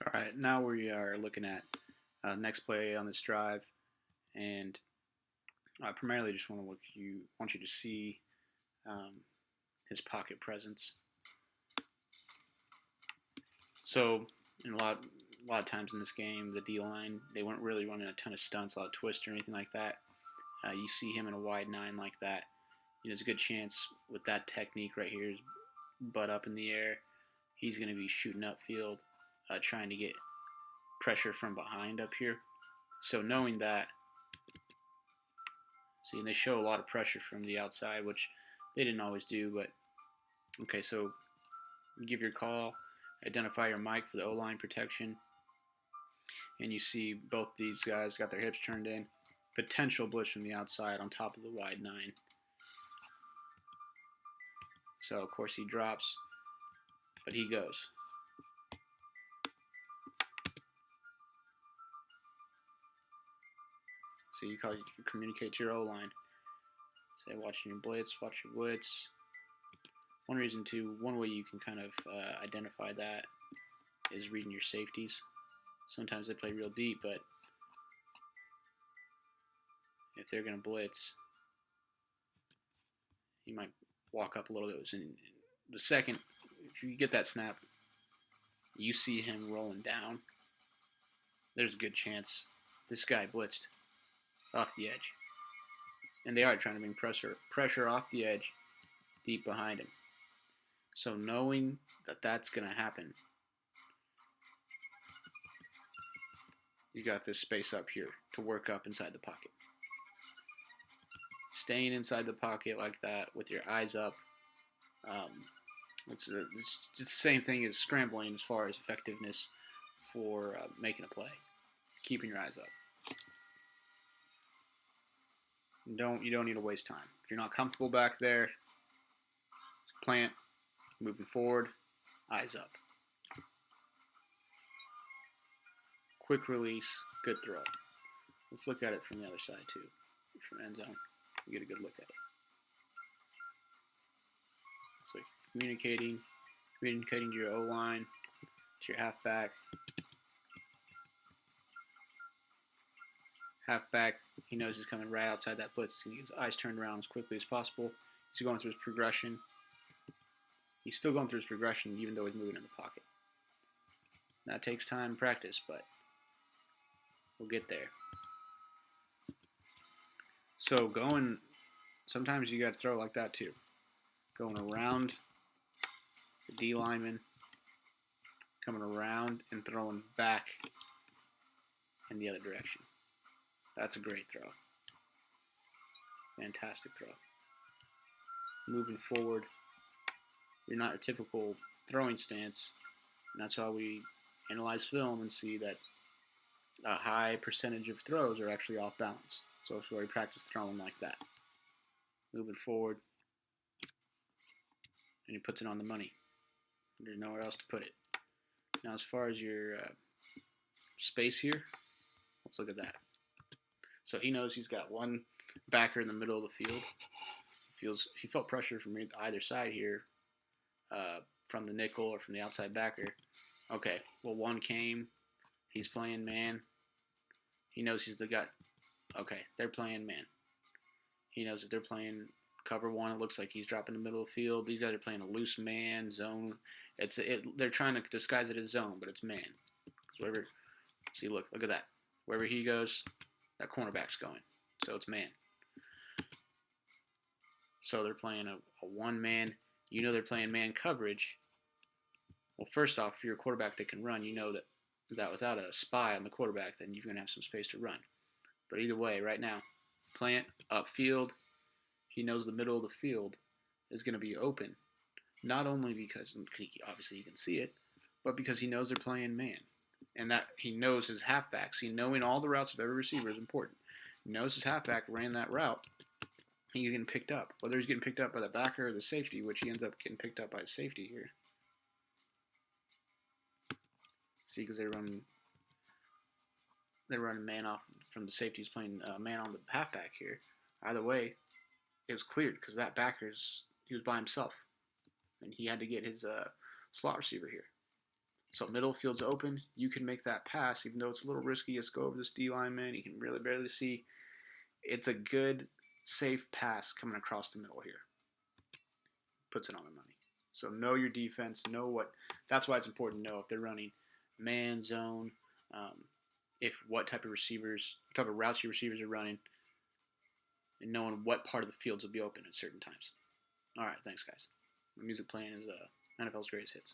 All right, now we are looking at next play on this drive, and I primarily just want you to see um, his pocket presence. So, in a lot of times in this game, the D line they weren't really running a ton of stunts, a lot of twists or anything like that. You see him in a wide nine like that, there's a good chance with that technique right here, his butt up in the air, he's going to be shooting upfield, trying to get pressure from behind up here. So knowing that, see, and they show a lot of pressure from the outside, which they didn't always do, but okay, so you give your call, identify your mic for the O-line protection, and you see both these guys got their hips turned in. Potential blitz from the outside on top of the wide nine. So, of course, he drops, but he goes. So you communicate to your O-line. Say, watching your blitz, watch your blitz. One way you can kind of identify that is reading your safeties. Sometimes they play real deep, but if they're going to blitz, you might walk up a little bit. And the second, if you get that snap, you see him rolling down, there's a good chance this guy blitzed off the edge. And they are trying to bring pressure off the edge deep behind him. So knowing that that's going to happen, you got this space up here to work up inside the pocket. Staying inside the pocket like that with your eyes up, it's the same thing as scrambling as far as effectiveness for making a play. Keeping your eyes up. You don't need to waste time. If you're not comfortable back there, plant, moving forward, eyes up. Quick release, good throw. Let's look at it from the other side too, from end zone. You get a good look at it. So communicating to your O-line, to your halfback. Halfback, he knows he's coming right outside that blitz. He gets his eyes turned around as quickly as possible. He's going through his progression. He's still going through his progression even though he's moving in the pocket. That takes time and practice, but we'll get there. So sometimes you got to throw like that too. Going around the D lineman, coming around and throwing back in the other direction. That's a great throw. Fantastic throw. Moving forward, you're not a typical throwing stance, and that's why we analyze film and see that a high percentage of throws are actually off balance. So it's where we practice throwing like that. Moving forward, and he puts it on the money. There's nowhere else to put it. Now, as far as your space here, let's look at that. So he knows he's got one backer in the middle of the field. He felt pressure from either side here, from the nickel or from the outside backer. Okay, well, one came. He's playing man. He knows he's the guy. Okay, they're playing man. He knows if they're playing cover one, it looks like he's dropping the middle of the field. These guys are playing a loose man zone. They're trying to disguise it as zone, but it's man. See, look at that. Wherever he goes, that cornerback's going. So it's man. So they're playing a one-man. You know they're playing man coverage. Well, first off, if you're a quarterback that can run, you know that without a spy on the quarterback, then you're going to have some space to run. But either way, right now, plant upfield. He knows the middle of the field is going to be open. Not only because obviously you can see it, but because he knows they're playing man. And that he knows his halfbacks. Knowing all the routes of every receiver is important. He knows his halfback ran that route. He's getting picked up. Whether he's getting picked up by the backer or the safety, which he ends up getting picked up by the safety here. See, because they're running man off from the safety. He's playing man on the halfback here. Either way, it was cleared because that he was by himself. And he had to get his slot receiver here. So middle field's open. You can make that pass, even though it's a little risky. Just go over this D lineman. You can really barely see. It's a good, safe pass coming across the middle here. Puts it on the money. So know your defense. Know what. That's why it's important to know if they're running man, zone, if what type of routes your receivers are running, and knowing what part of the fields will be open at certain times. All right, thanks, guys. The music playing is NFL's greatest hits.